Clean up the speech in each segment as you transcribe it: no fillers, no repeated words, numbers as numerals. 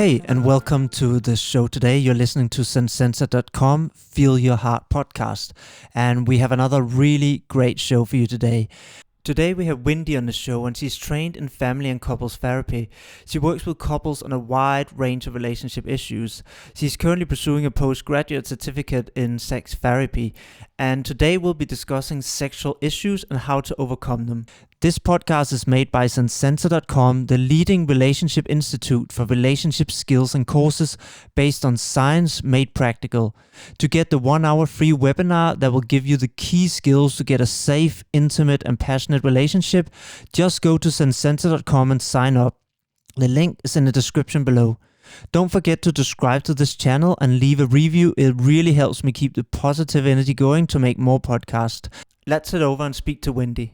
Hey, and welcome to the show today. You're listening to Zensensa.com, Feel Your Heart podcast. And we have another really great show for you today. Today we have Wendi on the show, and she's trained in family and couples therapy. She works with couples on a wide range of relationship issues. She's currently pursuing a postgraduate certificate in sex therapy, and today we'll be discussing sexual issues and how to overcome them. This podcast is made by Zensensa.com, the leading relationship institute for relationship skills and courses based on science made practical. To get the 1-hour free webinar that will give you the key skills to get a safe, intimate, and passionate relationship, just go to Zensensa.com and sign up. The link is in the description below. Don't forget to subscribe to this channel and leave a review. It really helps me keep the positive energy going to make more podcasts. Let's head over and speak to Wendi.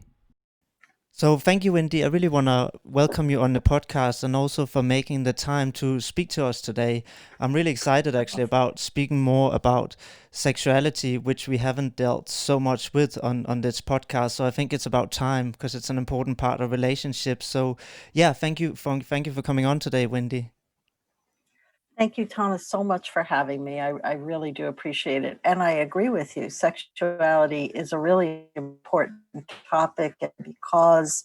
So thank you, Wendi. I really want to welcome you on the podcast and also for making the time to speak to us today. I'm really excited actually about speaking more about sexuality, which we haven't dealt so much with on this podcast. So I think it's about time because it's an important part of relationships. So yeah, thank you for coming on today, Wendi. Thank you, Thomas, so much for having me. I really do appreciate it. And I agree with you. Sexuality is a really important topic because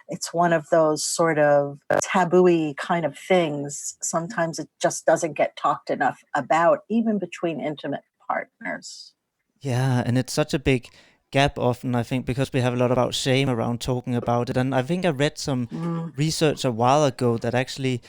it's one of those sort of taboo-y kind of things. Sometimes it just doesn't get talked enough about, even between intimate partners. Yeah, and it's such a big gap often, I think, because we have a lot about shame around talking about it. And I think I read some research a while ago that actually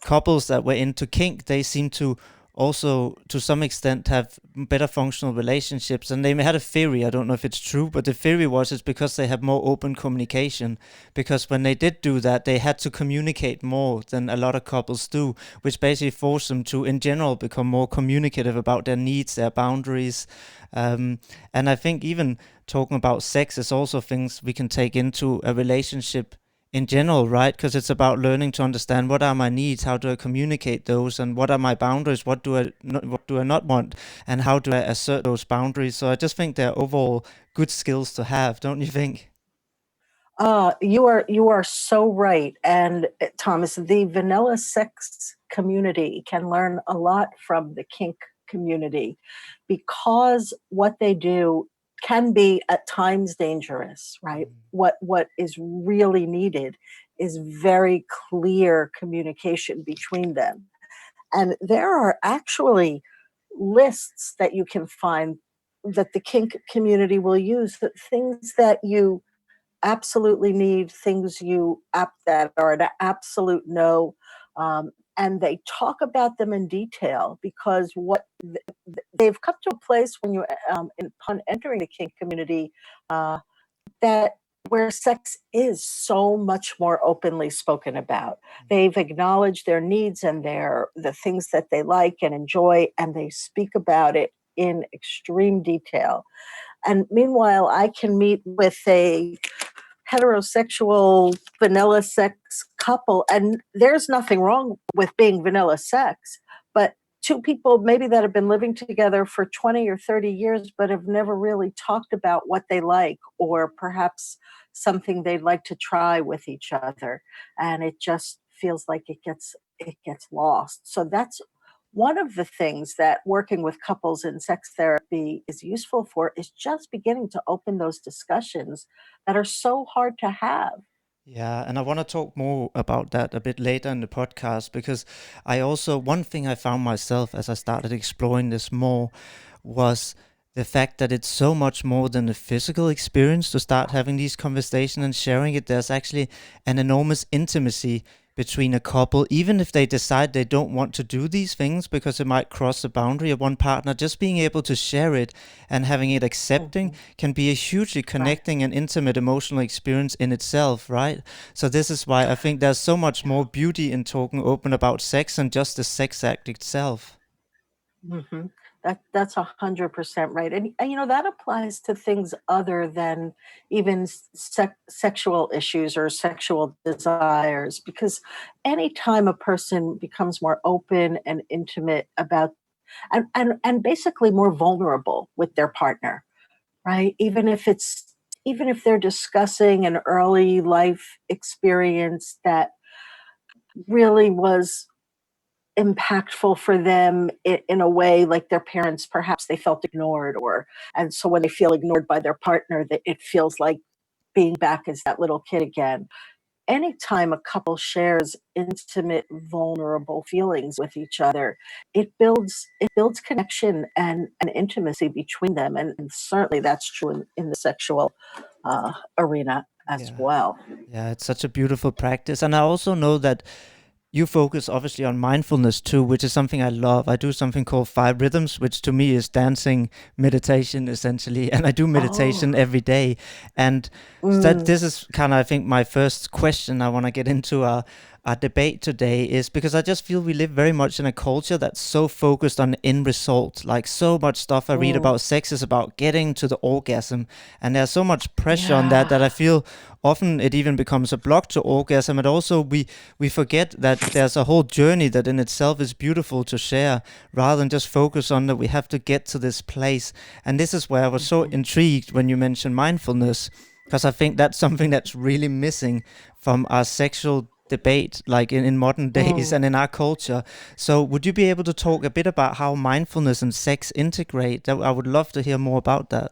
couples that were into kink, they seem to also to some extent have better functional relationships. And they had a theory, I don't know if it's true, but the theory was it's because they have more open communication, because when they did do that, they had to communicate more than a lot of couples do, which basically forced them to in general become more communicative about their needs, their boundaries. And I think even talking about sex is also things we can take into a relationship in general, right? Because it's about learning to understand what are my needs, how do I communicate those, and what are my boundaries, what do I not want, and how do I assert those boundaries. So I just think they're overall good skills to have, don't you think? You are so right. And Thomas, the vanilla sex community can learn a lot from the kink community because what they do can be at times dangerous, right? What is really needed is very clear communication between them. And there are actually lists that you can find that the kink community will use, that things that you absolutely need, things that are an absolute no, and they talk about them in detail because they've come to a place when you upon entering the kink community that where sex is so much more openly spoken about. They've acknowledged their needs and the things that they like and enjoy, and they speak about it in extreme detail. And meanwhile, I can meet with a heterosexual vanilla sex couple, and there's nothing wrong with being vanilla sex, but two people maybe that have been living together for 20 or 30 years but have never really talked about what they like or perhaps something they'd like to try with each other, and it just feels like it gets lost. So that's one of the things that working with couples in sex therapy is useful for, is just beginning to open those discussions that are so hard to have. Yeah, and I want to talk more about that a bit later in the podcast because one thing I found myself as I started exploring this more was the fact that it's so much more than a physical experience to start having these conversations and sharing it. There's actually an enormous intimacy between a couple, even if they decide they don't want to do these things because it might cross the boundary of one partner. Just being able to share it and having it accepting can be a hugely connecting and intimate emotional experience in itself, right? So this is why I think there's so much more beauty in talking open about sex than just the sex act itself. hmm that's 100% right, and that applies to things other than even sexual issues or sexual desires. Because anytime a person becomes more open and intimate about and basically more vulnerable with their partner, right? Even if they're discussing an early life experience that really was impactful for them in a way, like their parents, perhaps they felt ignored, and so when they feel ignored by their partner, that it feels like being back as that little kid again. Anytime a couple shares intimate, vulnerable feelings with each other, it builds connection and intimacy between them, and certainly that's true in the sexual arena as Yeah. well. Yeah, it's such a beautiful practice. And I also know that you focus obviously on mindfulness too, which is something I love. I do something called five rhythms, which to me is dancing meditation essentially. And I do Oh, meditation every day. And that mm, this is kind of, I think, my first question I want to get into our debate today is because I just feel we live very much in a culture that's so focused on the end result. Like so much stuff I read mm, about sex is about getting to the orgasm. And there's so much pressure on that yeah. that I feel often it even becomes a block to orgasm. And also we forget that there's a whole journey that in itself is beautiful to share rather than just focus on that we have to get to this place. And this is where I was so Mhm. intrigued when you mentioned mindfulness, because I think that's something that's really missing from our sexual debate, like in modern days Mm. and in our culture. So would you be able to talk a bit about how mindfulness and sex integrate? I would love to hear more about that.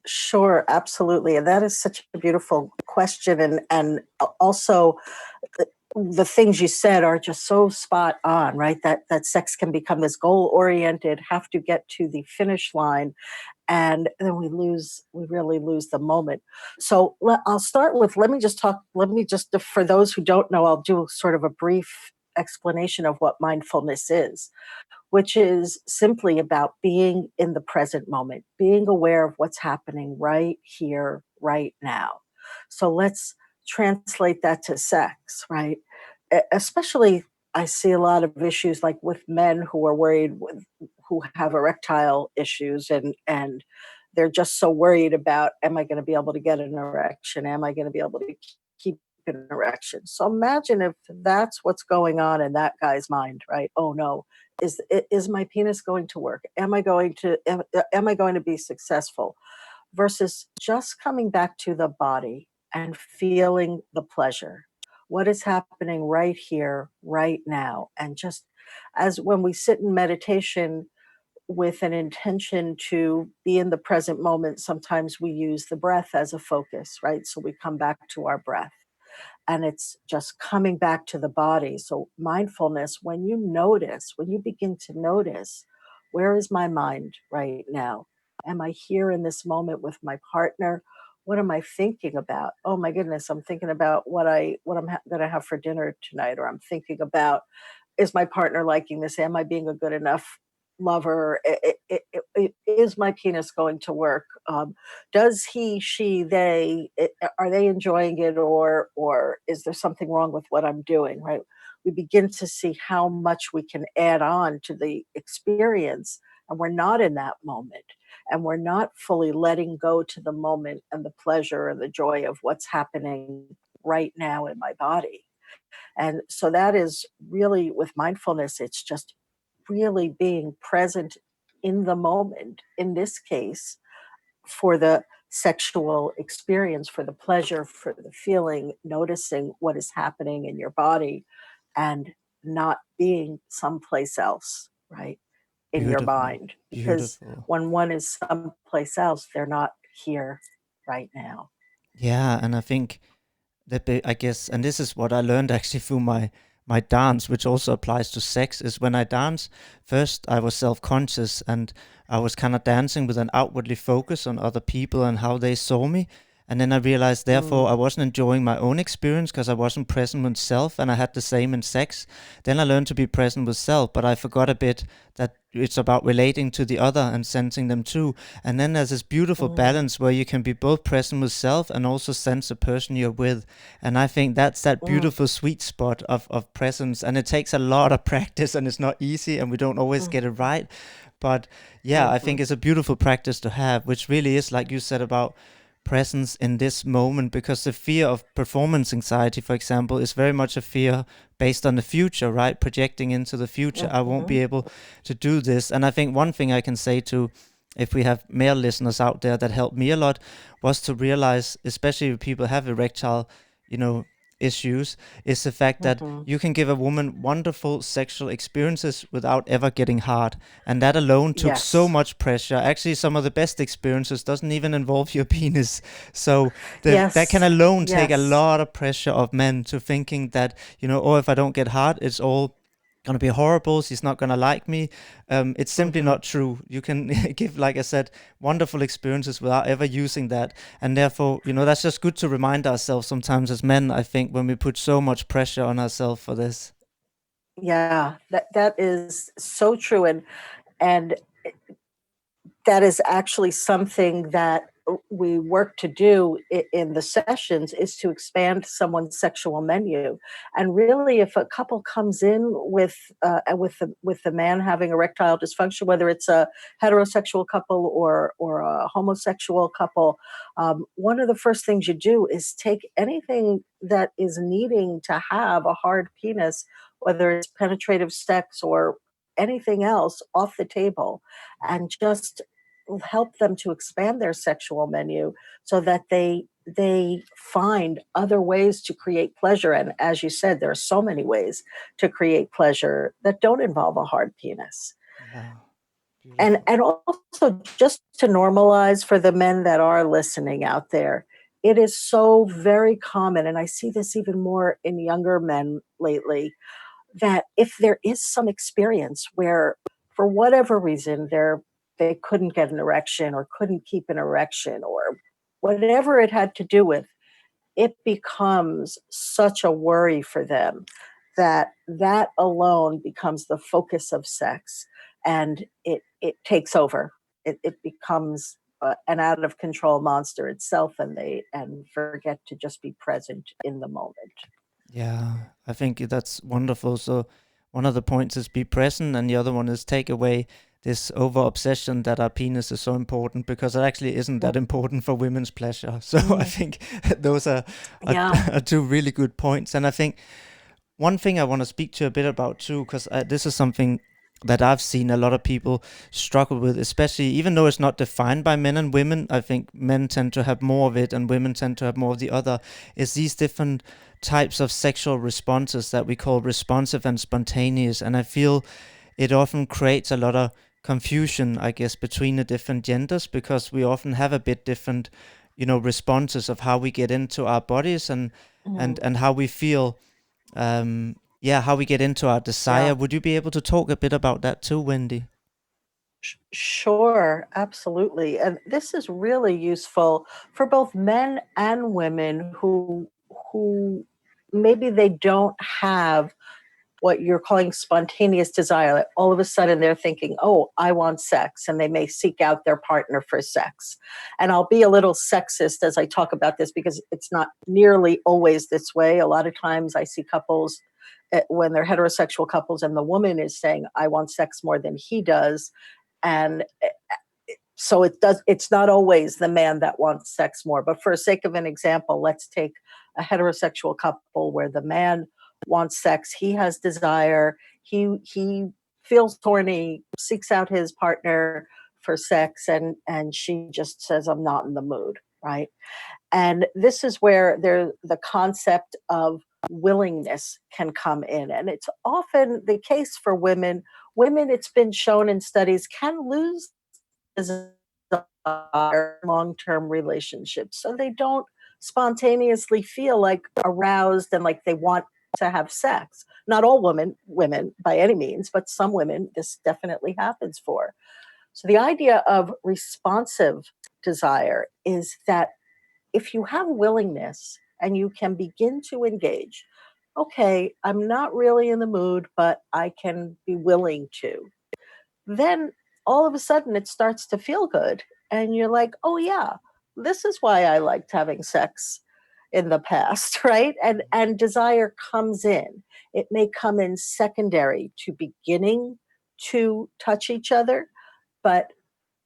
Sure, absolutely. And that is such a beautiful question. And also, the things you said are just so spot on, right? That sex can become this goal oriented, have to get to the finish line, and then we really lose the moment. So I'll start with, let me just, for those who don't know, I'll do sort of a brief explanation of what mindfulness is, which is simply about being in the present moment, being aware of what's happening right here, right now. So let's translate that to sex, right? Especially, I see a lot of issues like with men who are who have erectile issues, and they're just so worried about, am I going to be able to get an erection? Am I going to be able to keep an erection? So imagine if that's what's going on in that guy's mind, right? Oh no, is my penis going to work? Am I going to be successful? Versus just coming back to the body and feeling the pleasure. What is happening right here, right now? And just as when we sit in meditation with an intention to be in the present moment, sometimes we use the breath as a focus, right? So we come back to our breath, and it's just coming back to the body. So, mindfulness, when you begin to notice, where is my mind right now? Am I here in this moment with my partner? What am I thinking about? Oh my goodness, I'm thinking about what I'm going to have for dinner tonight, or I'm thinking about, is my partner liking this? Am I being a good enough lover? Is my penis going to work? Does he, she, are they enjoying it, or is there something wrong with what I'm doing? Right? We begin to see how much we can add on to the experience, and we're not in that moment, and we're not fully letting go to the moment and the pleasure and the joy of what's happening right now in my body. And so that is really, with mindfulness, it's just really being present in the moment, in this case, for the sexual experience, for the pleasure, for the feeling, noticing what is happening in your body, and not being someplace else, right? In your Beautiful. mind. Because Beautiful. when one is someplace else, they're not here right now. Yeah, and I think I guess, and this is what I learned actually through my dance, which also applies to sex, is when I dance, first I was self-conscious and I was kind of dancing with an outwardly focus on other people and how they saw me. And then I realized, therefore, Mm, I wasn't enjoying my own experience because I wasn't present with self, and I had the same in sex. Then I learned to be present with self, but I forgot a bit that it's about relating to the other and sensing them too. And then there's this beautiful mm, balance where you can be both present with self and also sense the person you're with. And I think that's that mm, beautiful sweet spot of presence. And it takes a lot of practice and it's not easy and we don't always get it mm, right. But yeah, I think mhm, it's a beautiful practice to have, which really is, like you said, about presence in this moment, because the fear of performance anxiety, for example, is very much a fear based on the future, right? Projecting into the future, I won't be mhm, able to do this. And I think one thing I can say to, if we have male listeners out there, that helped me a lot was to realize, especially if people have erectile, you know, issues is the fact that Mhm. you can give a woman wonderful sexual experiences without ever getting hard, and that alone took so Yes. much pressure. Actually, some of the best experiences doesn't even involve your penis. So that can Yes. alone take a Yes. lot of pressure of men to thinking that, oh, if I don't get hard, it's all gonna be horrible. She's not gonna like me. It's simply Mhm. not true. You can give, like I said, wonderful experiences without ever using that, and therefore, that's just good to remind ourselves sometimes as men. I think when we put so much pressure on ourselves for this. Yeah, that is so true, and that is actually something that we work to do in the sessions, is to expand someone's sexual menu. And really, if a couple comes in with the man having erectile dysfunction, whether it's a heterosexual couple or a homosexual couple, one of the first things you do is take anything that is needing to have a hard penis, whether it's penetrative sex or anything else, off the table, and just help them to expand their sexual menu so that they find other ways to create pleasure. And as you said, there are so many ways to create pleasure that don't involve a hard penis. Yeah, and beautiful. and also, just to normalize for the men that are listening out there, it is so very common, and I see this even more in younger men lately, that if there is some experience where, for whatever reason, they couldn't get an erection or couldn't keep an erection or whatever it had to do with, it becomes such a worry for them that that alone becomes the focus of sex, and it takes over. It becomes an out of control monster itself, and they forget to just be present in the moment. Yeah, I think that's wonderful. So one of the points is be present, and the other one is take away this over obsession that our penis is so important, because it actually isn't that important for women's pleasure. So I Mhm. think those are, Yeah. are two really good points. And I think one thing I want to speak to you a bit about too, because this is something that I've seen a lot of people struggle with, especially even though it's not defined by men and women. I think men tend to have more of it and women tend to have more of the other. Is these different types of sexual responses that we call responsive and spontaneous. And I feel it often creates a lot of confusion, I guess, between the different genders, because we often have a bit different, responses of how we get into our bodies and and Mhm. and how we feel, yeah, how we get into our desire. Yeah. Would you be able to talk a bit about that too, Wendy? Sure, absolutely. And this is really useful for both men and women who maybe they don't have what you're calling spontaneous desire. Like, all of a sudden they're thinking, "Oh, I want sex," and they may seek out their partner for sex. And I'll be a little sexist as I talk about this, because it's not nearly always this way. A lot of times I see couples, when they're heterosexual couples, and the woman is saying, "I want sex more than he does," and so it's not always the man that wants sex more. But for sake of an example, let's take a heterosexual couple where the man wants sex, he has desire, he feels horny, seeks out his partner for sex, and she just says, "I'm not in the mood," right? And this is where the concept of willingness can come in. And it's often the case for women. Women, it's been shown in studies, can lose long-term relationships, so they don't spontaneously feel like aroused and like they want to have sex. Not all women by any means, but some women this definitely happens for. So the idea of responsive desire is that if you have willingness and you can begin to engage, okay, I'm not really in the mood, but I can be willing to, then all of a sudden it starts to feel good. And you're like, "Oh, yeah, this is why I liked having sex in the past," right? And desire comes in. It may come in secondary to beginning to touch each other, but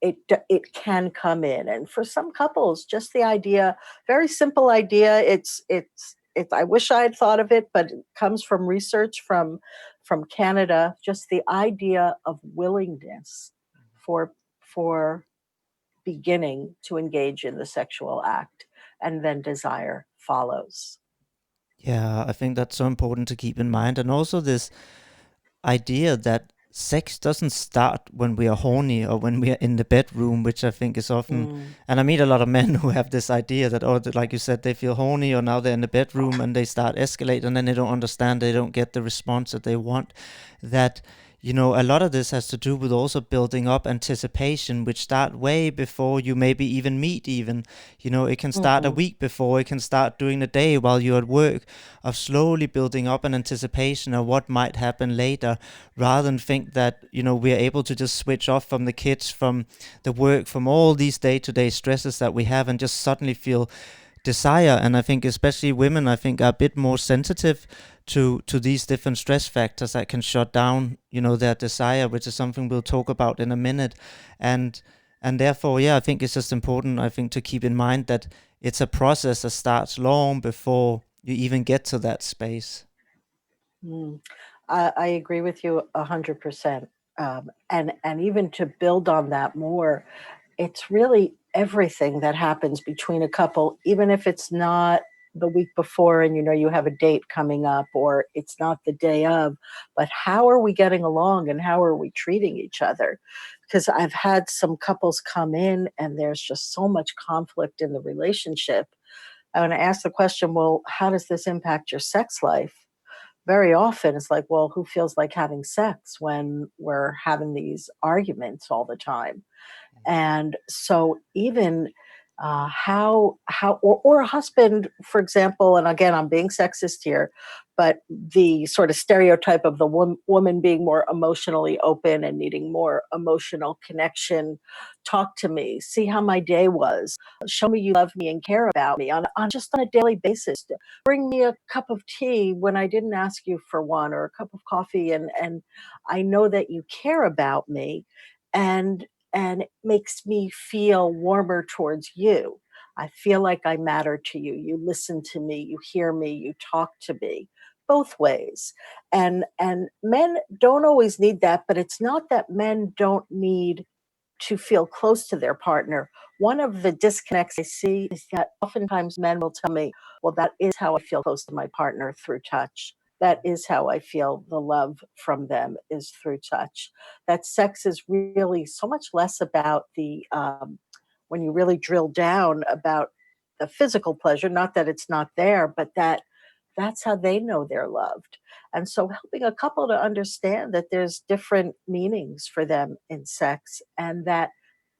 it can come in. And for some couples, just the idea, very simple idea, it's I wish I had thought of it, but it comes from research from Canada, just the idea of willingness for for beginning to engage in the sexual act, and then desire follows. Yeah, I think that's so important to keep in mind. And also this idea that sex doesn't start when we are horny or when we are in the bedroom, which I think is often, Mm. and I meet a lot of men who have this idea that, oh, like you said, they feel horny or now they're in the bedroom and they start escalating and then they don't understand, they don't get the response that they want. That, a lot of this has to do with also building up anticipation, which start way before you maybe even meet even. It can start a Hmm. week before, it can start during the day while you're at work, of slowly building up an anticipation of what might happen later, rather than think that we are able to just switch off from the kids, from the work, from all these day-to-day stresses that we have, and just suddenly feel desire. And I think especially women, I think, are a bit more sensitive to these different stress factors that can shut down their desire, which is something we'll talk about in a minute. And and therefore, yeah, I think it's just important, I think, to keep in mind that it's a process that starts long before you even get to that space. Mm. I agree with you 100%. And even to build on that more, it's really everything that happens between a couple, even if it's not the week before and you have a date coming up, or it's not the day of, but how are we getting along and how are we treating each other? Because I've had some couples come in and there's just so much conflict in the relationship. And when I ask the question, well, how does this impact your sex life? Very often it's like, well, who feels like having sex when we're having these arguments all the time? And so even or a husband, for example, and again, I'm being sexist here, but the sort of stereotype of the woman being more emotionally open and needing more emotional connection. Talk to me, see how my day was, show me you love me and care about me on just on a daily basis. Bring me a cup of tea when I didn't ask you for one, or a cup of coffee, and I know that you care about me. And and it makes me feel warmer towards you. I feel like I matter to you. You listen to me, you hear me, you talk to me, both ways. And men don't always need that, but it's not that men don't need to feel close to their partner. One of the disconnects I see is that oftentimes men will tell me, well, that is how I feel close to my partner, through touch. That is how I feel the love from them, is through touch. That sex is really so much less about when you really drill down, about the physical pleasure, not that it's not there, but that's how they know they're loved. And so helping a couple to understand that there's different meanings for them in sex, and that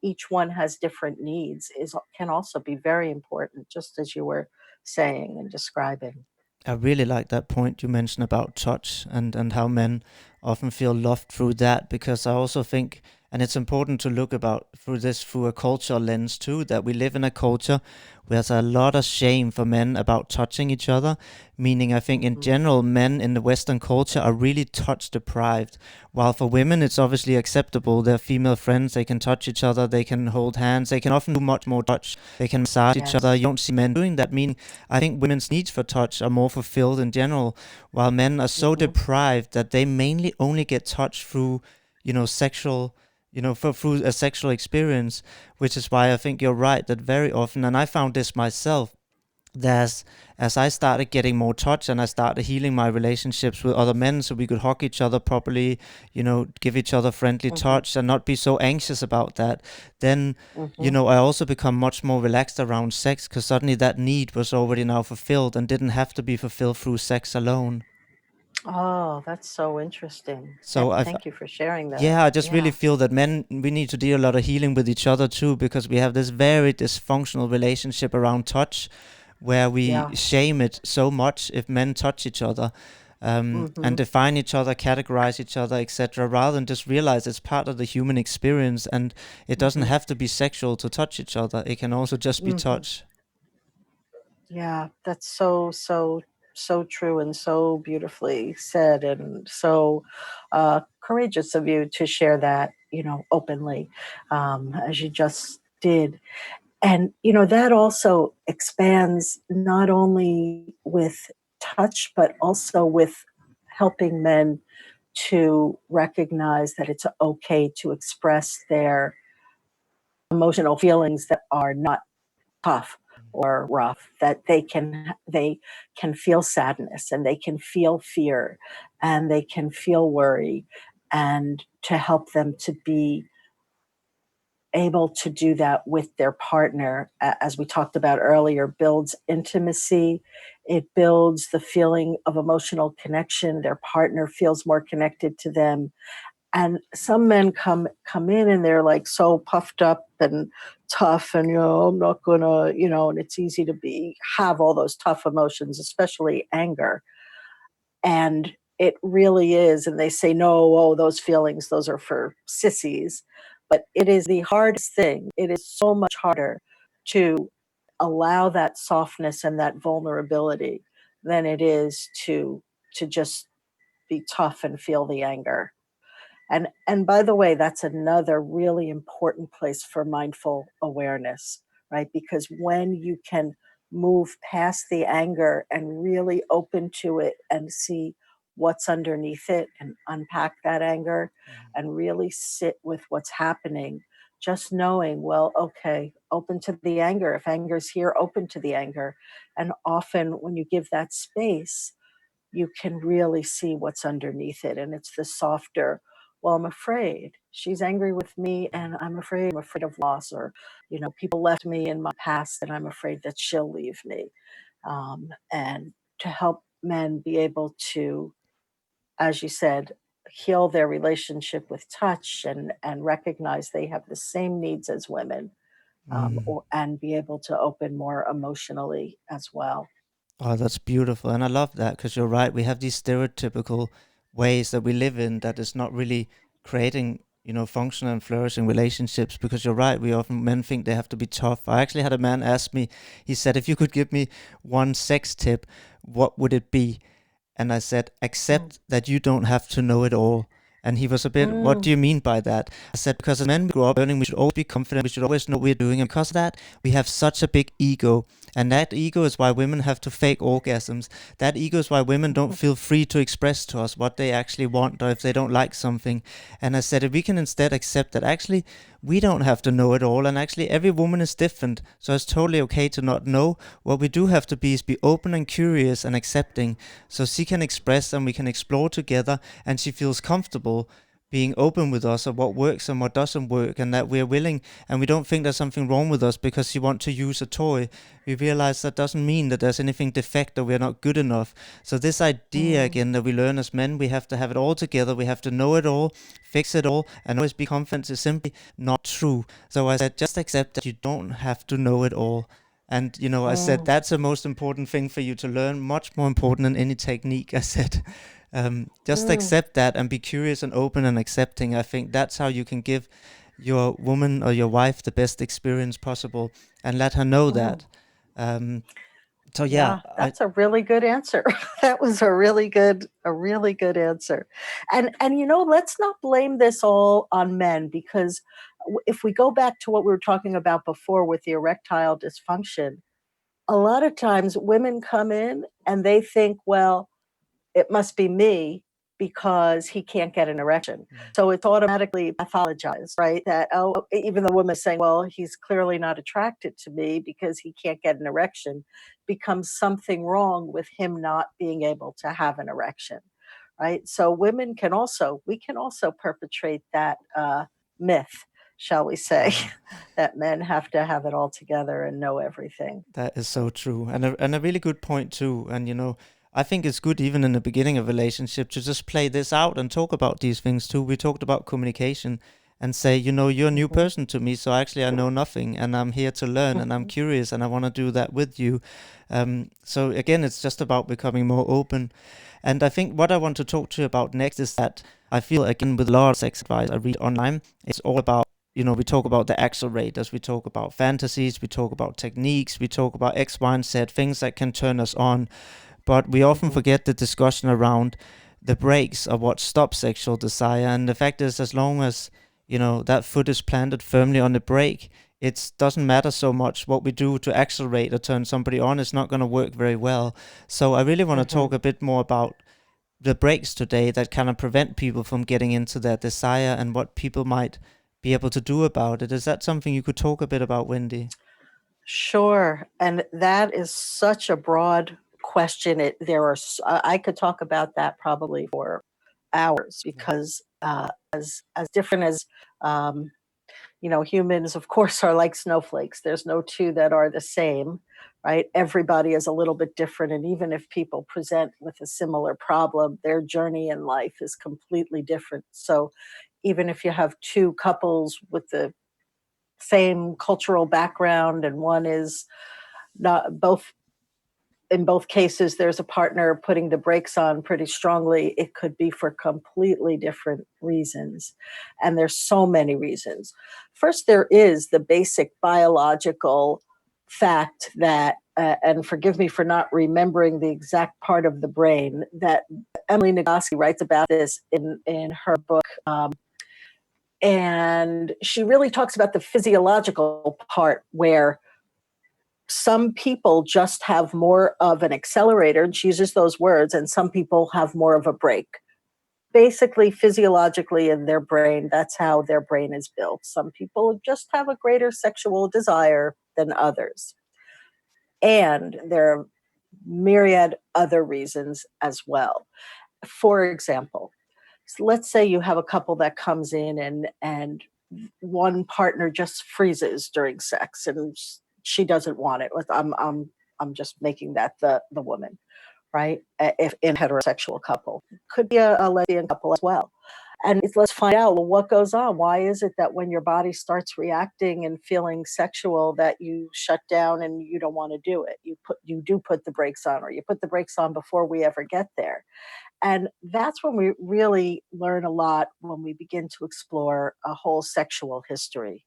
each one has different needs, is can also be very important, just as you were saying and describing. I really like that point you mentioned about touch, and how men often feel loved through that, because I also think, and it's important to look about through this through a cultural lens too, that we live in a culture where there's a lot of shame for men about touching each other, meaning I think in Mhm. general men in the Western culture are really touch deprived, while for women it's obviously acceptable. Their female friends, they can touch each other, they can hold hands, they can often do much more touch, they can massage each other. Yes. You don't see men doing that, meaning I think women's needs for touch are more fulfilled in general, while men are so Hmm. deprived that they mainly only get touch through, sexual, through a sexual experience, which is why I think you're right that very often, and I found this myself, there's as I started getting more touch and I started healing my relationships with other men so we could hug each other properly, give each other friendly Hmm. touch and not be so anxious about that, then Hmm. I also become much more relaxed around sex because suddenly that need was already now fulfilled and didn't have to be fulfilled through sex alone. Oh, that's so interesting. So I've Thank you for sharing that. Yeah, I just really Yeah. feel that men, we need to do a lot of healing with each other too, because we have this very dysfunctional relationship around touch where we Yeah. shame it so much if men touch each other, and Hmm. define each other, categorize each other, etc., rather than just realize it's part of the human experience and it doesn't Hmm. have to be sexual to touch each other. It can also just be Hmm. touch. Yeah, that's so true and so beautifully said, and so courageous of you to share that, openly, as you just did. And that also expands not only with touch, but also with helping men to recognize that it's okay to express their emotional feelings that are not tough, or rough, that they can feel sadness, and they can feel fear, and they can feel worry, and to help them to be able to do that with their partner, as we talked about earlier, builds intimacy. It builds the feeling of emotional connection. Their partner feels more connected to them. And some men come in and they're like so puffed up and tough, and I'm not gonna, and it's easy to be have all those tough emotions, especially anger. And it really is. And they say, no, oh, those feelings, those are for sissies. But it is the hardest thing. It is so much harder to allow that softness and that vulnerability than it is to just be tough and feel the anger. And by the way, that's another really important place for mindful awareness, right? Because when you can move past the anger and really open to it and see what's underneath it and unpack that anger and really sit with what's happening, just knowing, well, okay, open to the anger. If anger's here, open to the anger. And often when you give that space, you can really see what's underneath it. And it's the softer, well, I'm afraid. She's angry with me and I'm afraid of loss, or, people left me in my past and I'm afraid that she'll leave me. And to help men be able to, as you said, heal their relationship with touch and recognize they have the same needs as women, Mm. and be able to open more emotionally as well. Oh, that's beautiful. And I love that because you're right. We have these stereotypical ways that we live in that is not really creating, functional and flourishing relationships because you're right. We often, men think they have to be tough. I actually had a man ask me, he said, if you could give me one sex tip, what would it be? And I said, Mm. accept that you don't have to know it all. And he was a bit, what Mm. do you mean by that? I said, because as men we grow up learning, we should always be confident, we should always know what we're doing. And because of that, we have such a big ego. And that ego is why women have to fake orgasms. That ego is why women don't feel free to express to us what they actually want or if they don't like something. And I said, if we can instead accept that actually we don't have to know it all, and actually every woman is different, so it's totally okay to not know. What we do have to be is be open and curious and accepting, so she can express and we can explore together, and she feels comfortable being open with us of what works and what doesn't work, and that we're willing and we don't think there's something wrong with us because she wants to use a toy. We realize that doesn't mean that there's anything defect or we're not good enough. So this idea Mm. again that we learn as men, we have to have it all together, we have to know it all, fix it all, and always be confident is simply not true. So I said, just accept that you don't have to know it all. And I said Mm. that's the most important thing for you to learn, much more important than any technique. I said, just Mm. accept that and be curious and open and accepting. I think that's how you can give your woman or your wife the best experience possible and let her know Mm. that. Um, so yeah, Yeah, that's a really good answer. That was a really good answer. And let's not blame this all on men, because if we go back to what we were talking about before with the erectile dysfunction, a lot of times women come in and they think, well, it must be me because he can't get an erection. Mm. So it's automatically pathologized, right? That, oh, even the woman is saying, well, he's clearly not attracted to me because he can't get an erection, becomes something wrong with him not being able to have an erection, right? So we can also perpetrate that myth, shall we say, Mm. that men have to have it all together and know everything. That is so true, and a really good point too. And I think it's good even in the beginning of a relationship to just play this out and talk about these things too. We talked about communication and say, you're a new Hmm. person to me, so actually I know nothing, and I'm here to learn, and I'm Hmm. curious, and I want to do that with you. So again, it's just about becoming more open. And I think what I want to talk to you about next is that I feel again with a lot of sex advice I read online, it's all about we talk about the accelerators, we talk about fantasies, we talk about techniques, we talk about X, Y, and Z, things that can turn us on. But we often Hmm. forget the discussion around the brakes of what stops sexual desire. And the fact is, as long as, that foot is planted firmly on the brake, it doesn't matter so much what we do to accelerate or turn somebody on. It's not going to work very well. So I really want to Hmm. talk a bit more about the breaks today that kind of prevent people from getting into their desire and what people might be able to do about it. Is that something you could talk a bit about, Wendy? Sure. And that is such a broad question. I could talk about that probably for hours Yeah. because as different as um, humans, of course, are like snowflakes. There's no two that are the same, right? Everybody is a little bit different. And even if people present with a similar problem, their journey in life is completely different. So even if you have two couples with the same cultural background and one is not both in both cases there's a partner putting the brakes on pretty strongly, it could be for completely different reasons. And there's so many reasons. First, there is the basic biological fact that and forgive me for not remembering the exact part of the brain that Emily Nagoski writes about this in her book, and she really talks about the physiological part where some people just have more of an accelerator, and she uses those words, and some people have more of a brake. Basically, physiologically in their brain, that's how their brain is built. Some people just have a greater sexual desire than others. And there are myriad other reasons as well. For example, let's say you have a couple that comes in and one partner just freezes during sex and she doesn't want it. I'm just making that the woman, right? If in a heterosexual couple, could be a lesbian couple as well. And let's find out, well, what goes on. Why is it that when your body starts reacting and feeling sexual, that you shut down and you don't want to do it? You do put the brakes on, or you put the brakes on before we ever get there. And that's when we really learn a lot, when we begin to explore a whole sexual history.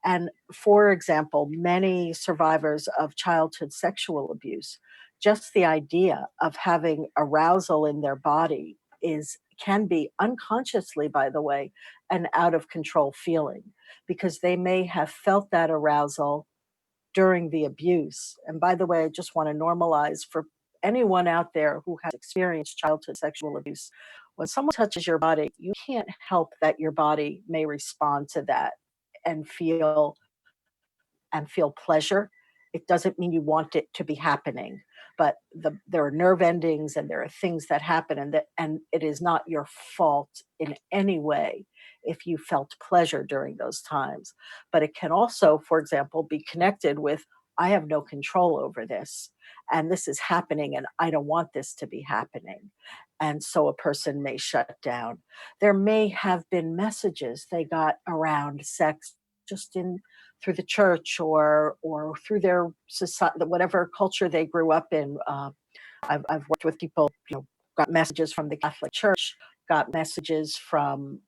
And for example, many survivors of childhood sexual abuse, just the idea of having arousal in their body is can be unconsciously, by the way, an out of control feeling, because they may have felt that arousal during the abuse. And by the way, I just want to normalize for anyone out there who has experienced childhood sexual abuse. When someone touches your body, you can't help that your body may respond to that and feel pleasure. It doesn't mean you want it to be happening, but there are nerve endings and there are things that happen, and it is not your fault in any way if you felt pleasure during those times. But it can also, for example, be connected with, I have no control over this, and this is happening, and I don't want this to be happening. And so a person may shut down. There may have been messages they got around sex just in through the church or through their society, whatever culture they grew up in. I've worked with people, got messages from the Catholic Church, got messages from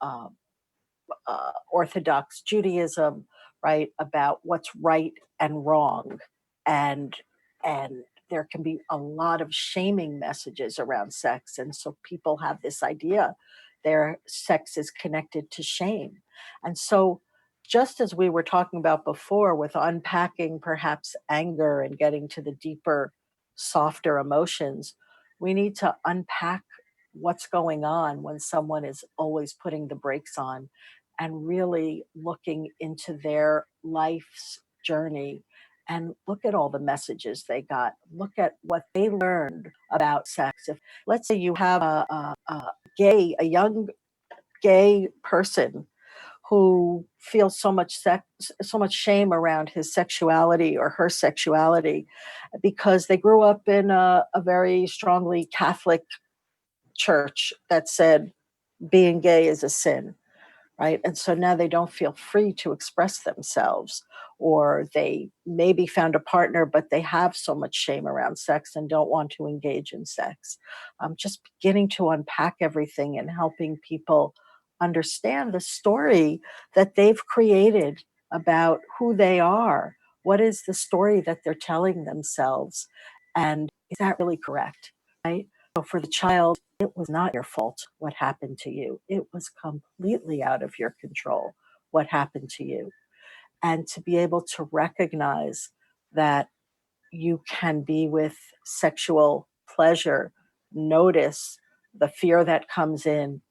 Orthodox Judaism, right, about what's right and wrong, and and there can be a lot of shaming messages around sex, and so people have this idea their sex is connected to shame, and so just as we were talking about before with unpacking perhaps anger and getting to the deeper, softer emotions, we need to unpack what's going on when someone is always putting the brakes on and really looking into their life's journey and look at all the messages they got. Look at what they learned about sex. If let's say you have a young gay person who feels so much shame around his sexuality or her sexuality because they grew up in a very strongly Catholic church that said being gay is a sin, right? And so now they don't feel free to express themselves, or they maybe found a partner, but they have so much shame around sex and don't want to engage in sex. Just beginning to unpack everything and helping people understand the story that they've created about who they are. What is the story that they're telling themselves? And is that really correct? Right? So for the child, it was not your fault what happened to you. It was completely out of your control what happened to you. And to be able to recognize that you can be with sexual pleasure, notice the fear that comes in,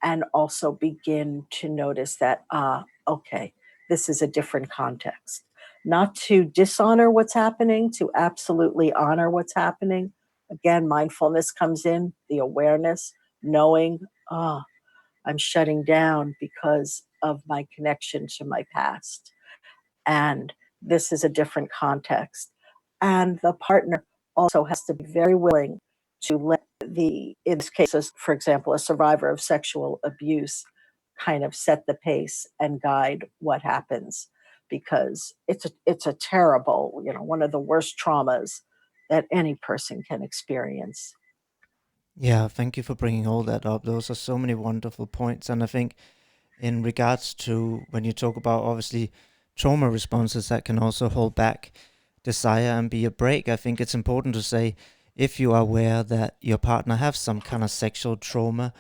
and also begin to notice that, okay, this is a different context. not to dishonor what's happening, to absolutely honor what's happening. Again, mindfulness comes in, the awareness, knowing, oh, I'm shutting down because of my connection to my past. And this is a different context. And the partner also has to be very willing to let in this case, for example, a survivor of sexual abuse, kind of set the pace and guide what happens, because it's a terrible, one of the worst traumas that any person can experience. Yeah, thank you for bringing all that up. Those are so many wonderful points. And I think in regards to when you talk about obviously trauma responses that can also hold back desire and be a break, I think it's important to say if you are aware that your partner have some kind of sexual trauma,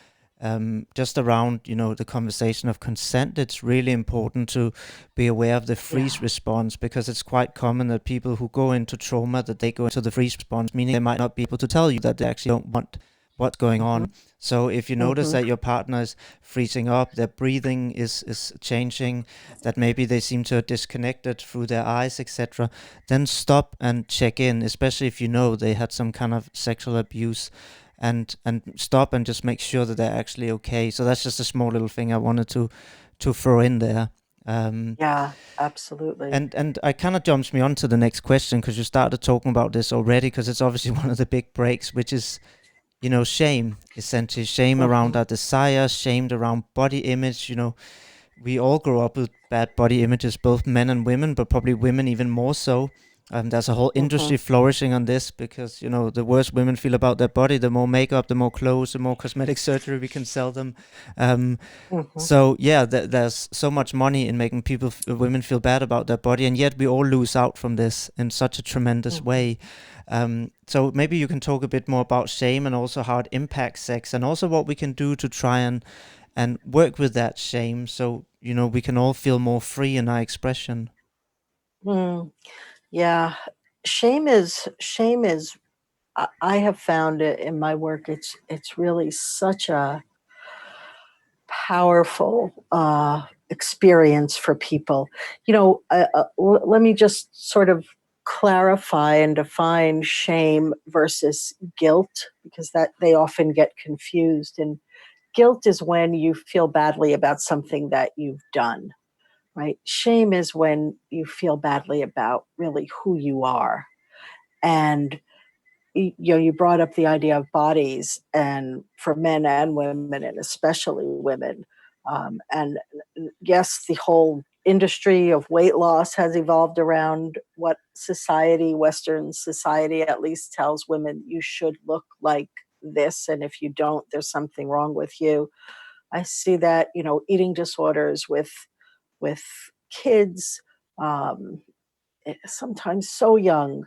just around the conversation of consent, it's really important to be aware of the freeze Yeah. response, because it's quite common that people who go into trauma, that they go into the freeze response, meaning they might not be able to tell you that they actually don't want what's going Hmm. on. So if you notice Hmm. that your partner is freezing up, their breathing is changing, that maybe they seem to have disconnected through their eyes, etc., then stop and check in, especially if you know they had some kind of sexual abuse, and stop and just make sure that they're actually okay. So that's just a small little thing I wanted to throw in there. Um, Yeah, absolutely. and I kind of jumps me on to the next question, because you started talking about this already, because it's obviously one of the big breaks, which is shame, essentially shame around Hmm. our desires, shame around body image. We all grow up with bad body images, both men and women, but probably women even more so. There's a whole Hmm. industry flourishing on this, because the worse women feel about their body, the more makeup, the more clothes, the more cosmetic surgery we can sell them. Um, Hmm. so yeah, there's so much money in making women feel bad about their body, and yet we all lose out from this in such a tremendous Hmm. way. So maybe you can talk a bit more about shame, and also how it impacts sex, and also what we can do to try and work with that shame, so we can all feel more free in our expression. Mm, yeah, shame is. I have found it in my work. It's really such a powerful experience for people. Let me just sort of clarify and define shame versus guilt, because that they often get confused. And guilt is when you feel badly about something that you've done, right? Shame is when you feel badly about really who you are. And you brought up the idea of bodies, and for men and women, and especially women. And yes, the whole industry of weight loss has evolved around what society, Western society at least, tells women you should look like this, and if you don't, there's something wrong with you. I see that, eating disorders with kids, um, sometimes so young,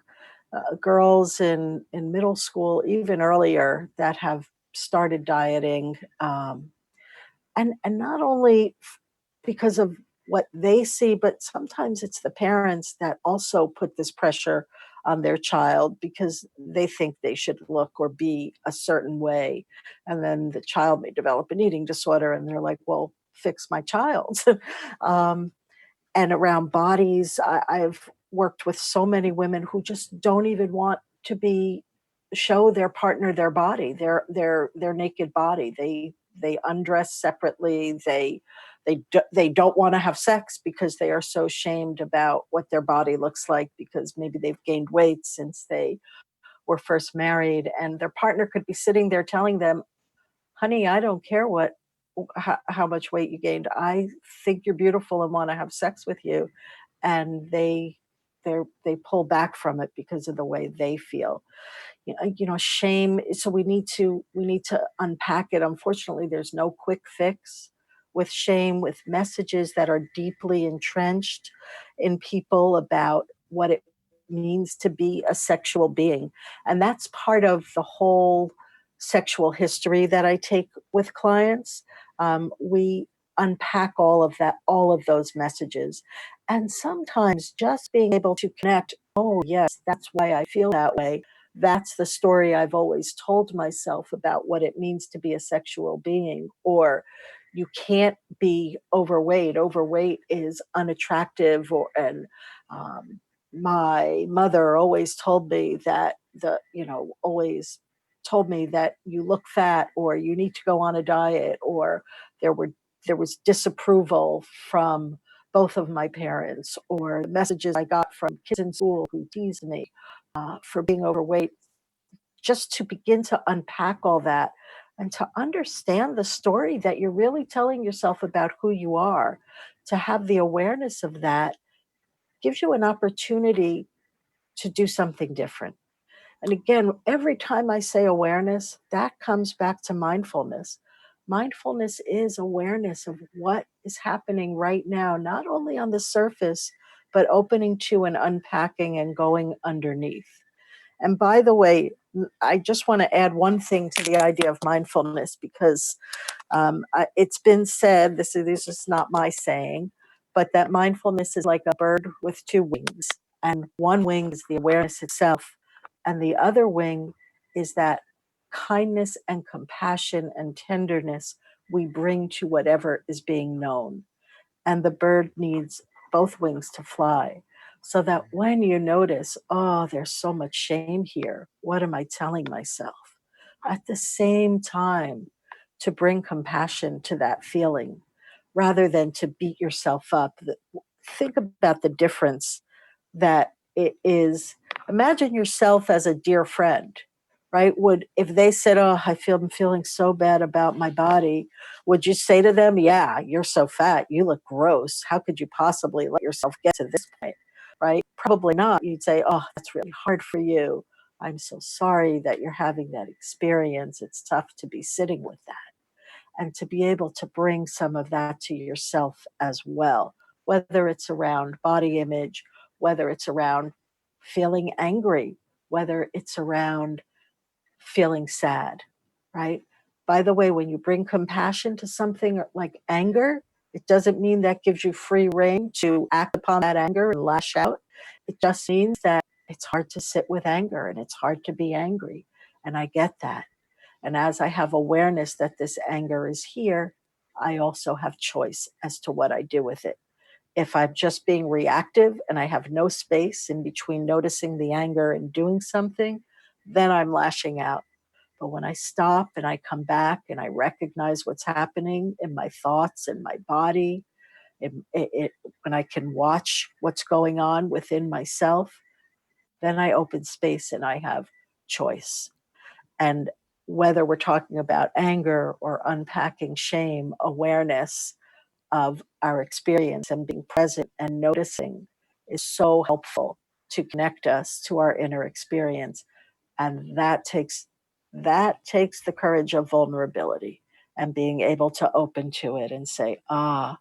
girls in middle school, even earlier, that have started dieting, and not only because of what they see, but sometimes it's the parents that also put this pressure on their child because they think they should look or be a certain way, and then the child may develop an eating disorder, and they're like, "Well, fix my child." um, and around bodies, I've worked with so many women who just don't even want to be show their partner their body, their naked body. They undress separately. They don't want to have sex because they are so shamed about what their body looks like, because maybe they've gained weight since they were first married, and their partner could be sitting there telling them, "Honey, I don't care how much weight you gained. I think you're beautiful and want to have sex with you." And they pull back from it because of the way they feel. Shame. So we need to unpack it. Unfortunately, there's no quick fix with shame, with messages that are deeply entrenched in people about what it means to be a sexual being. And that's part of the whole sexual history that I take with clients. We unpack all of that, all of those messages. And sometimes just being able to connect, oh, yes, that's why I feel that way. That's the story I've always told myself about what it means to be a sexual being. Or, you can't be overweight. Overweight is unattractive, and um, my mother always told me that always told me that you look fat, or you need to go on a diet, or there were there was disapproval from both of my parents, or the messages I got from kids in school who teased me for being overweight. Just to begin to unpack all that and to understand the story that you're really telling yourself about who you are, to have the awareness of that gives you an opportunity to do something different. And again, every time I say awareness, that comes back to mindfulness. Mindfulness is awareness of what is happening right now, not only on the surface, but opening to and unpacking and going underneath. And by the way, I just want to add one thing to the idea of mindfulness, because it's been said, this is not my saying, but that mindfulness is like a bird with two wings. And one wing is the awareness itself, and the other wing is that kindness and compassion and tenderness we bring to whatever is being known. And the bird needs both wings to fly. So that when you notice, oh, there's so much shame here, what am I telling myself? At the same time, to bring compassion to that feeling rather than to beat yourself up. Think about the difference that it is. Imagine yourself as a dear friend, right? If they said, oh, I'm feeling so bad about my body, would you say to them, yeah, you're so fat, you look gross, how could you possibly let yourself get to this point, right? Probably not. You'd say, oh, that's really hard for you, I'm so sorry that you're having that experience, it's tough to be sitting with that. And to be able to bring some of that to yourself as well, whether it's around body image, whether it's around feeling angry, whether it's around feeling sad, right? By the way, when you bring compassion to something like anger, it doesn't mean that gives you free rein to act upon that anger and lash out. It just means that it's hard to sit with anger and it's hard to be angry. And I get that. And as I have awareness that this anger is here, I also have choice as to what I do with it. If I'm just being reactive and I have no space in between noticing the anger and doing something, then I'm lashing out. But when I stop and I come back and I recognize what's happening in my thoughts and my body, when I can watch what's going on within myself, then I open space and I have choice. And whether we're talking about anger or unpacking shame, awareness of our experience and being present and noticing is so helpful to connect us to our inner experience. And that takes the courage of vulnerability and being able to open to it and say, oh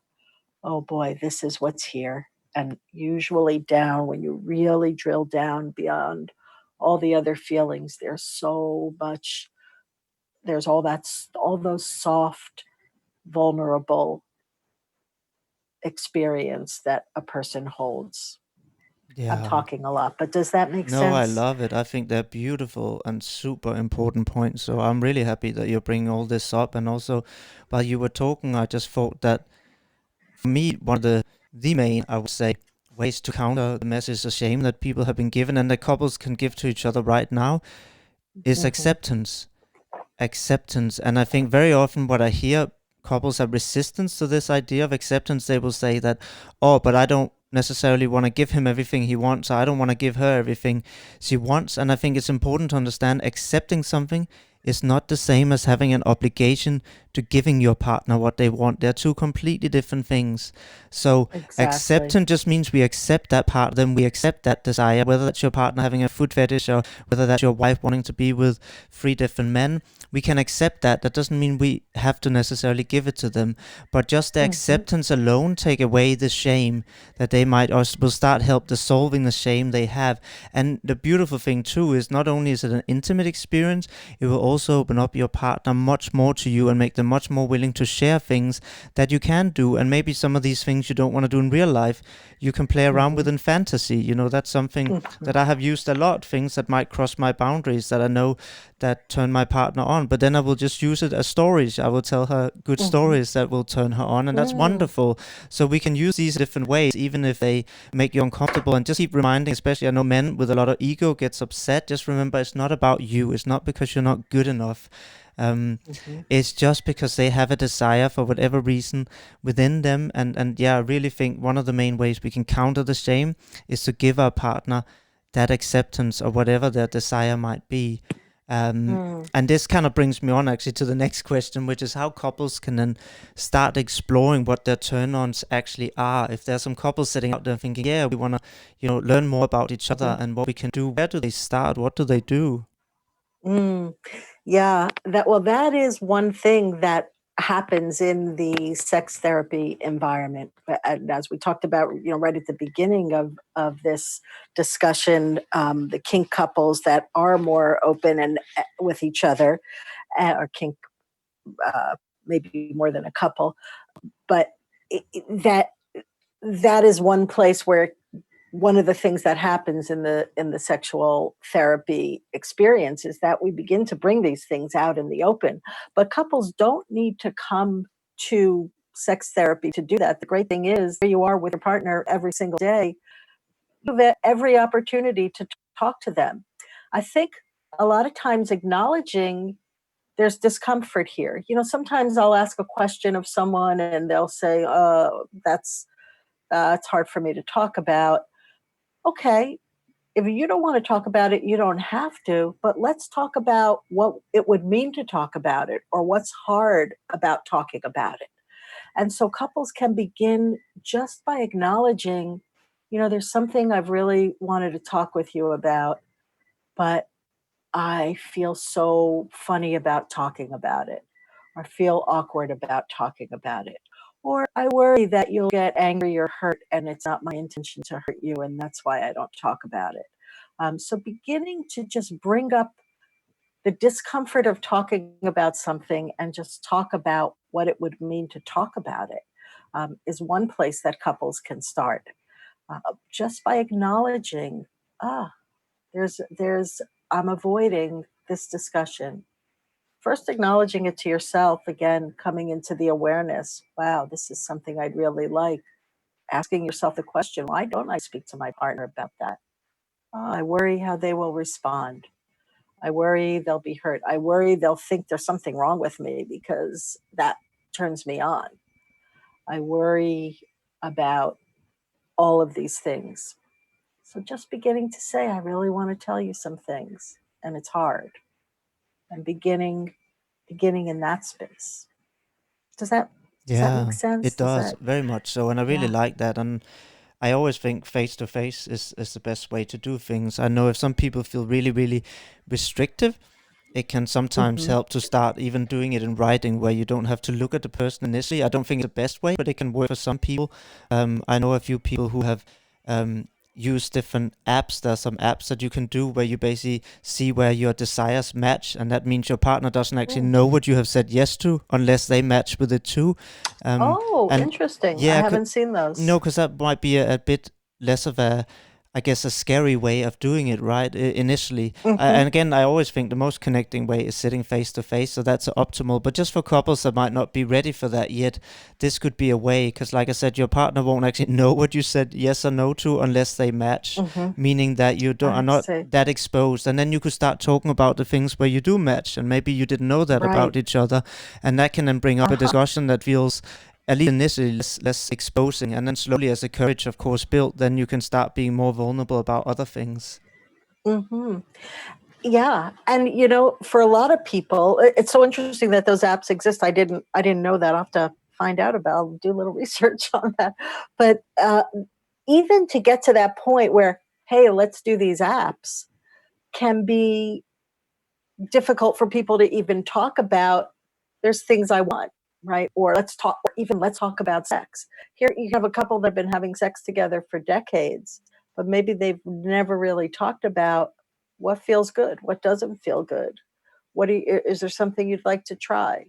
boy, this is what's here. And usually down, when you really drill down beyond all the other feelings, there's all those soft, vulnerable experience that a person holds. I'm Yeah. talking a lot, but does that make No, I sense? love it. I think they're beautiful and super important points. So I'm really happy that you're bringing all this up. And also, while you were talking, I just thought that for me, one of the main, I would say, ways to counter the message of shame that people have been given and that couples can give to each other right now is Mm-hmm. acceptance. And I think very often what I hear couples have resistance to this idea of acceptance. They will say that, oh, but I don't necessarily want to give him everything he wants. I don't want to give her everything she wants. And I think it's important to understand accepting something is not the same as having an obligation to giving your partner what they want. They're two completely different things. So Exactly. acceptance just means we accept that part, then we accept that desire, whether that's your partner having a food fetish or whether that's your wife wanting to be with three different men. We can accept that. That doesn't mean we have to necessarily give it to them. But just the Mm-hmm. acceptance alone take away the shame that they might, or will start help dissolving the shame they have. And the beautiful thing too is not only is it an intimate experience, it will also open up your partner much more to you and make them much more willing to share things that you can do. And maybe some of these things you don't want to do in real life, you can play around Mm-hmm. with in fantasy. That's something Mm-hmm. that I have used a lot, things that might cross my boundaries that I know that turn my partner on, but then I will just use it as stories. I will tell her good stories that will turn her on, and that's wonderful. So we can use these different ways, even if they make you uncomfortable, and just keep reminding, especially I know men with a lot of ego gets upset. Just remember, it's not about you. It's not because you're not good enough. It's just because they have a desire for whatever reason within them. And yeah, I really think one of the main ways we can counter the shame is to give our partner that acceptance of whatever their desire might be. And this kind of brings me on actually to the next question, which is how couples can then start exploring what their turn-ons actually are. If there's some couples sitting out there thinking, yeah, we want to, learn more about each other and what we can do, where do they start? What do they do? Yeah, that is one thing that happens in the sex therapy environment. And as we talked about, right at the beginning of this discussion, the kink couples that are more open and with each other, or kink, maybe more than a couple, but that is one place where one of the things that happens in the sexual therapy experience is that we begin to bring these things out in the open. But couples don't need to come to sex therapy to do that. The great thing is, where you are with your partner every single day, you have every opportunity to talk to them. I think a lot of times acknowledging there's discomfort here. Sometimes I'll ask a question of someone and they'll say, that's it's hard for me to talk about. Okay, if you don't want to talk about it, you don't have to, but let's talk about what it would mean to talk about it, or what's hard about talking about it. And so couples can begin just by acknowledging, there's something I've really wanted to talk with you about, but I feel so funny about talking about it, or feel awkward about talking about it. Or I worry that you'll get angry or hurt, and it's not my intention to hurt you, and that's why I don't talk about it. So beginning to just bring up the discomfort of talking about something and just talk about what it would mean to talk about it is one place that couples can start. Just by acknowledging, ah, there's I'm avoiding this discussion. First, acknowledging it to yourself, again, coming into the awareness, wow, this is something I'd really like. Asking yourself the question, why don't I speak to my partner about that? Oh, I worry how they will respond. I worry they'll be hurt. I worry they'll think there's something wrong with me because that turns me on. I worry about all of these things. So just beginning to say, I really want to tell you some things, and it's hard. And beginning in that space. Does that make Yeah, sense? it does very much so, and I really Yeah. like that. And I always think face to face is the best way to do things. I know if some people feel really, really restrictive, it can sometimes Mm-hmm. help to start even doing it in writing where you don't have to look at the person initially. I don't think it's the best way, but it can work for some people. I know a few people who have used different apps. There are some apps that you can do where you basically see where your desires match, and that means your partner doesn't actually know what you have said yes to unless they match with it too. Oh, And interesting. I yeah, haven't seen those. no, because that might be a bit less of a, I guess, a scary way of doing it, right? Initially. Mm-hmm. And again, I always think the most connecting way is sitting face to face. So that's optimal. But just for couples that might not be ready for that yet, this could be a way. Because, like I said, your partner won't actually know what you said yes or no to unless they match, Mm-hmm. meaning that you are I not see. that exposed. And then you could start talking about the things where you do match. And maybe you didn't know that Right. about each other. And that can then bring up a Uh-huh. discussion that feels at least initially less exposing, and then slowly as the courage of course built, then you can start being more vulnerable about other things. Mm-hmm. Yeah. And for a lot of people, it's so interesting that those apps exist. I didn't know that. I'll have to find out about, I'll do a little research on that. But even to get to that point where, hey, let's do these apps, can be difficult for people to even talk about, there's things I want, right? Or let's talk about sex. Here you have a couple that have been having sex together for decades, but maybe they've never really talked about what feels good, what doesn't feel good. Is there something you'd like to try?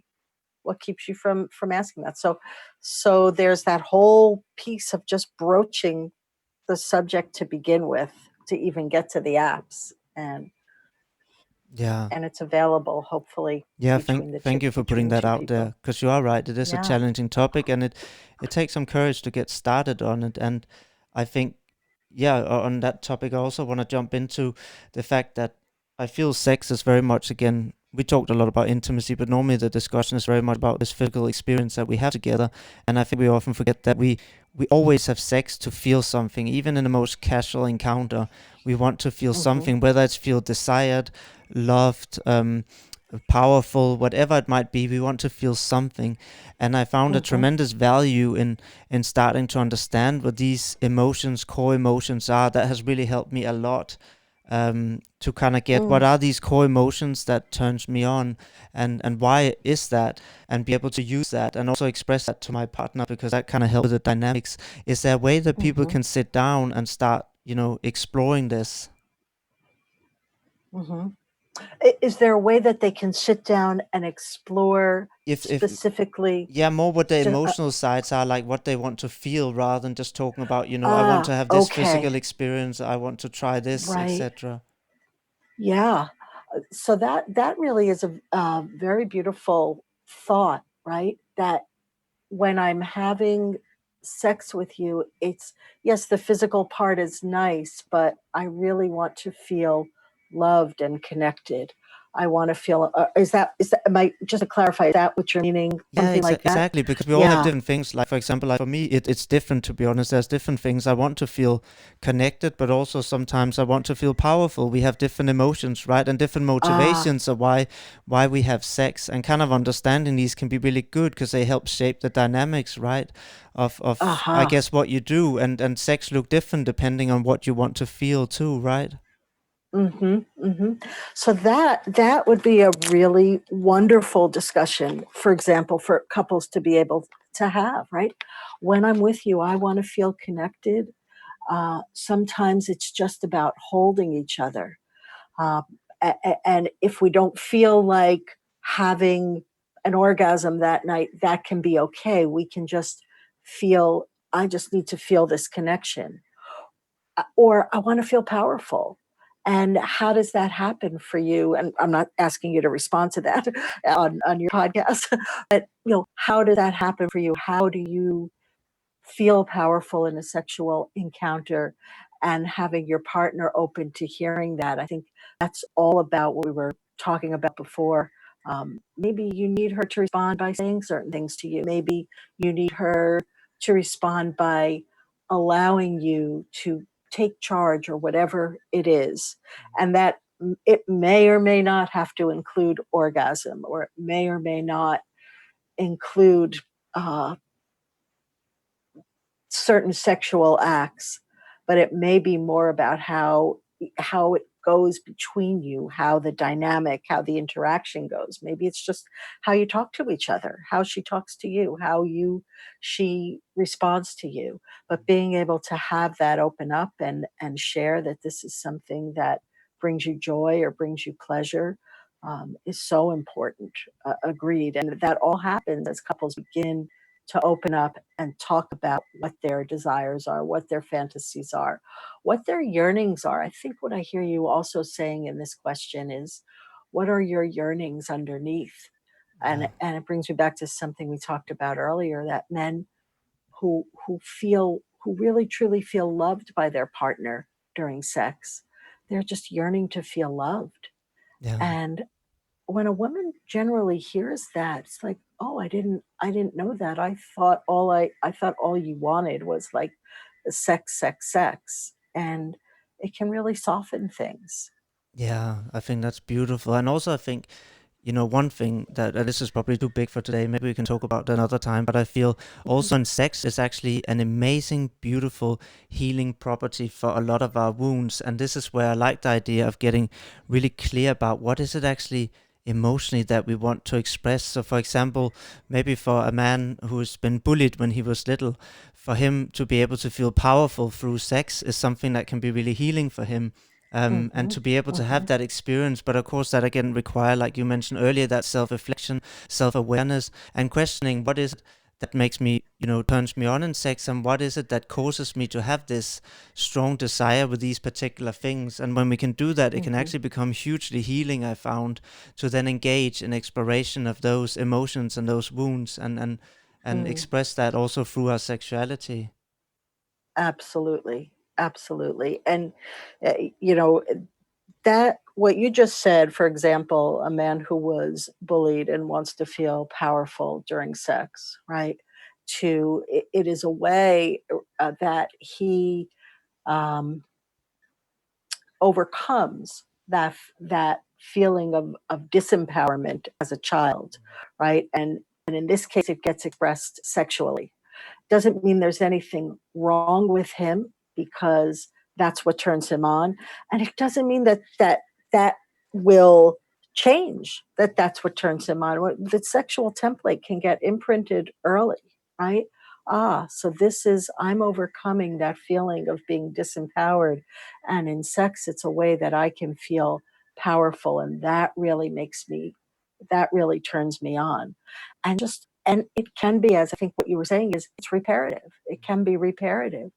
What keeps you from asking that? So there's that whole piece of just broaching the subject to begin with, to even get to the apps. And Yeah. and it's available, hopefully, Yeah, between the two thank you for putting between that two out people. there, because you are right. It is a Yeah. challenging topic, and it takes some courage to get started on it. And I think, yeah, on that topic, I also want to jump into the fact that I feel sex is very much, again, we talked a lot about intimacy, but normally the discussion is very much about this physical experience that we have together. And I think we often forget that we always have sex to feel something, even in the most casual encounter. We want to feel Hmm. something, whether it's feel desired, loved, powerful, whatever it might be. We want to feel something. And I found a Hmm. tremendous value in starting to understand what these emotions, core emotions are. That has really helped me a lot, to kind of get what Mm. are these core emotions that turns me on, and why is that, and be able to use that and also express that to my partner, because that kind of helps with the dynamics. Is there a way that people Hmm. can sit down and start, exploring this? Hmm. Is there a way that they can sit down and explore If specifically? Yeah, more what the Just, emotional sides are, like what they want to feel, rather than just talking about, I want to have this okay, physical experience, I want to try this, right, etc. yeah. So that really is a very beautiful thought, right? That when I'm having sex with you, it's yes, the physical part is nice, but I really want to feel loved and connected. I want to feel. Is that? Am I just to clarify? Is that what you're meaning? Yeah, Something like that? exactly, because we all have Yeah. different things. Like, for example, like for me, it's different, to be honest. There's different things. I want to feel connected, but also sometimes I want to feel powerful. We have different emotions, right? And different Ah. motivations of why we have sex. And kind of understanding these can be really good, because they help shape the dynamics, right? Of I Uh-huh. guess what you do, and sex look different depending on what you want to feel too, right? Mhm, mhm. So that would be a really wonderful discussion, for example, for couples to be able to have, right? When I'm with you, I wanna feel connected. Sometimes it's just about holding each other. Uh, and if we don't feel like having an orgasm that night, that can be okay. We can just feel, I just need to feel this connection, or I want to feel powerful. And how does that happen for you? And I'm not asking you to respond to that on your podcast, but how does that happen for you? How do you feel powerful in a sexual encounter, and having your partner open to hearing that? I think that's all about what we were talking about before. Maybe you need her to respond by saying certain things to you. Maybe you need her to respond by allowing you to take charge, or whatever it is. And that it may or may not have to include orgasm, or it may or may not include uh, certain sexual acts, but it may be more about how it goes between you, how the dynamic, how the interaction goes. Maybe it's just how you talk to each other, how she talks to you, how you she responds to you. But being able to have that open up and share that this is something that brings you joy or brings you pleasure, is so important. Agreed. And that all happens as couples begin to open up and talk about what their desires are, what their fantasies are, what their yearnings are. I think what I hear you also saying in this question is, what are your yearnings underneath? Yeah. And it brings me back to something we talked about earlier, that men who really truly feel loved by their partner during sex, they're just yearning to feel loved. Yeah. And when a woman generally hears that, it's like, "Oh, I didn't know that. I thought all you wanted was like sex, sex, sex." And it can really soften things. Yeah, I think that's beautiful. And also, I think, one thing and this is probably too big for today, maybe we can talk about it another time, but I feel Mhm. also in sex is actually an amazing, beautiful healing property for a lot of our wounds. And this is where I like the idea of getting really clear about what is it actually emotionally that we want to express. So, for example, maybe for a man who's been bullied when he was little, for him to be able to feel powerful through sex is something that can be really healing for him, and Mhm. to be able to have Mhm. that experience. But of course, that again require, like you mentioned earlier, that self-reflection, self-awareness, and questioning what is it that makes me, turns me on in sex, and what is it that causes me to have this strong desire with these particular things. And when we can do that, it can Mm-hmm. actually become hugely healing, I found, to then engage in exploration of those emotions and those wounds, and Mm. express that also through our sexuality. Absolutely. Absolutely. And, uh, you know, that what you just said, for example, a man who was bullied and wants to feel powerful during sex, right? It is a way that he um, overcomes that feeling of disempowerment as a child, right? And in this case, it gets expressed sexually. Doesn't mean there's anything wrong with him, because that's what turns him on, and it doesn't mean that will change, that that's what turns him on. The sexual template can get imprinted early, right? So this is, I'm overcoming that feeling of being disempowered, and in sex it's a way that I can feel powerful, and that really turns me on. And it can be, as I think what you were saying is, it's reparative. It can be reparative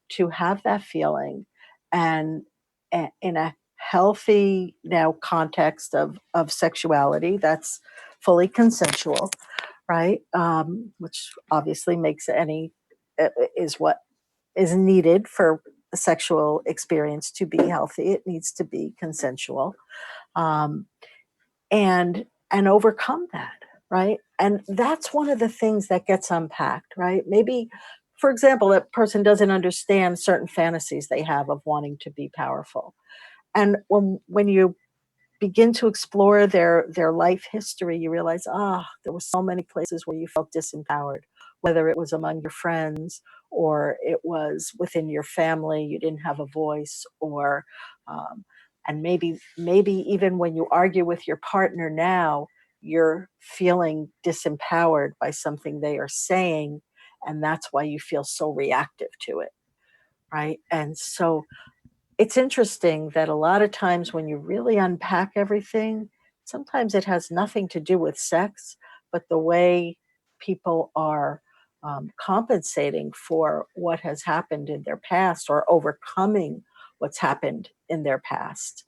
to have that feeling, and in a healthy now context of sexuality that's fully consensual, right? Which obviously makes any is what is needed for a sexual experience to be healthy. It needs to be consensual. Um, and overcome that, right? And that's one of the things that gets unpacked, right? Maybe, for example, that person doesn't understand certain fantasies they have of wanting to be powerful, and when you begin to explore their life history, you realize, there were so many places where you felt disempowered, whether it was among your friends or it was within your family, you didn't have a voice, or um, and maybe even when you argue with your partner now, you're feeling disempowered by something they are saying, and that's why you feel so reactive to it, right? And so it's interesting that a lot of times when you really unpack everything, sometimes it has nothing to do with sex, but the way people are compensating for what has happened in their past, or overcoming what's happened in their past.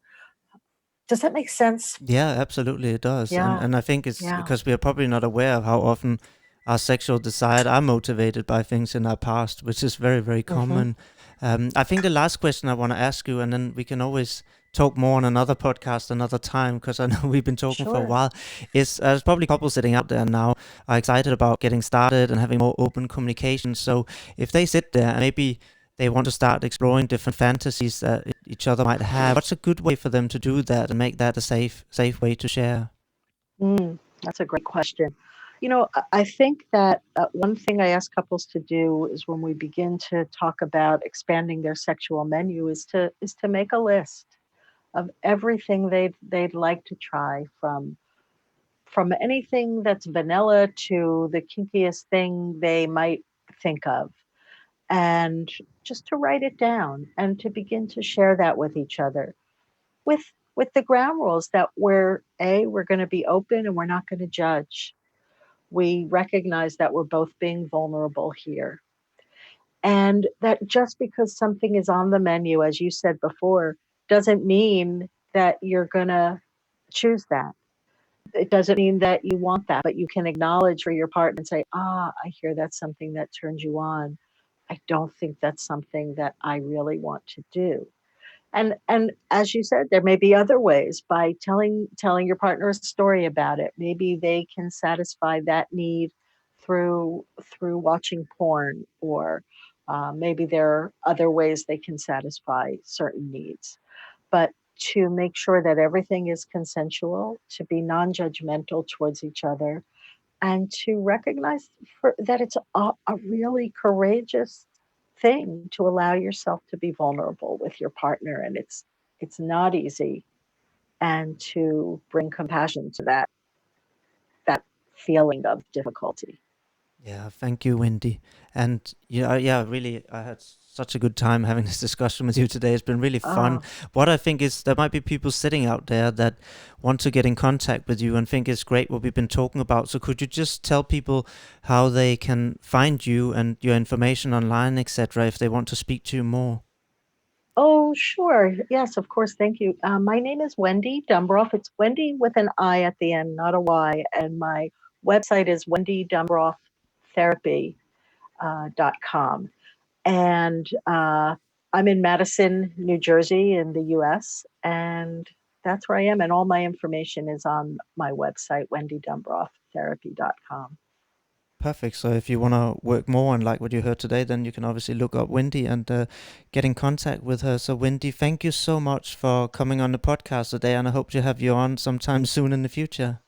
Does that make sense? Yeah, absolutely it does. And Yeah, and I think it's yeah. because we are probably not aware of how often our sexual desire are motivated by things in our past, which is very, very Hmm. common. I think the last question I want to ask you, and then we can always talk more on another podcast another time, because I know we've been talking for a Sure. while, is there's probably couples sitting out there now are excited about getting started and having more open communication. So if they sit there and maybe they want to start exploring different fantasies that each other might have, what's a good way for them to do that and make that a safe way to share? That's a great question. I think that one thing I ask couples to do is, when we begin to talk about expanding their sexual menu, is to make a list of everything they'd like to try, from anything that's vanilla to the kinkiest thing they might think of, and just to write it down and to begin to share that with each other, with with the ground rules that we're going to be open and we're not going to judge. We recognize that we're both being vulnerable here. And that just because something is on the menu, as you said before, doesn't mean that you're going to choose that. It doesn't mean that you want that, but you can acknowledge for your partner and say, I hear that's something that turns you on. I don't think that's something that I really want to do. And as you said, there may be other ways, by telling your partner a story about it. Maybe they can satisfy that need through watching porn, or maybe there are other ways they can satisfy certain needs. But to make sure that everything is consensual, to be non-judgmental towards each other, and to recognize that it's a really courageous thing to allow yourself to be vulnerable with your partner, and it's not easy, and to bring compassion to that feeling of difficulty. Yeah, thank you, Wendy. And yeah, really, I had such a good time having this discussion with you today. It's been really fun. Oh, What I think is there might be people sitting out there that want to get in contact with you and think it's great what we've been talking about. So could you just tell people how they can find you and your information online, etc., if they want to speak to you more? oh, sure. Yes, of course. Thank you. My name is Wendi Dumbroff. It's Wendy with an I at the end, not a Y. And my website is wendydumbroff.therapy.com. And I'm in Madison, New Jersey, in the US. And that's where I am. And all my information is on my website, wendydumbroff.therapy.com. Perfect. So if you want to work more on like what you heard today, then you can obviously look up Wendy and get in contact with her. So Wendy, thank you so much for coming on the podcast today, and I hope to have you on sometime soon in the future.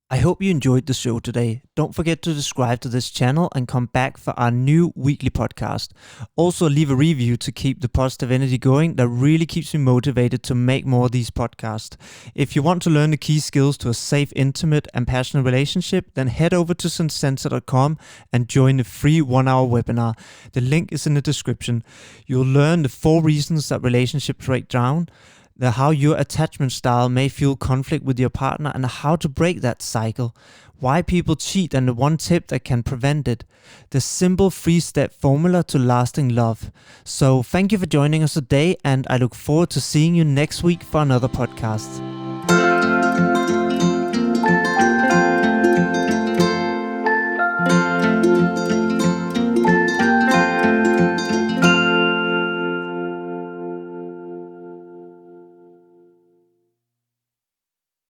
I hope you enjoyed the show today. Don't forget to subscribe to this channel and come back for our new weekly podcast. Also, leave a review to keep the positive energy going. That really keeps me motivated to make more of these podcasts. If you want to learn the key skills to a safe, intimate, and passionate relationship, then head over to Zensensa.com and join the free 1-hour webinar. The link is in the description. You'll learn the 4 reasons that relationships break down, how your attachment style may fuel conflict with your partner and how to break that cycle, why people cheat and the 1 tip that can prevent it, the simple 3-step formula to lasting love. So thank you for joining us today, and I look forward to seeing you next week for another podcast.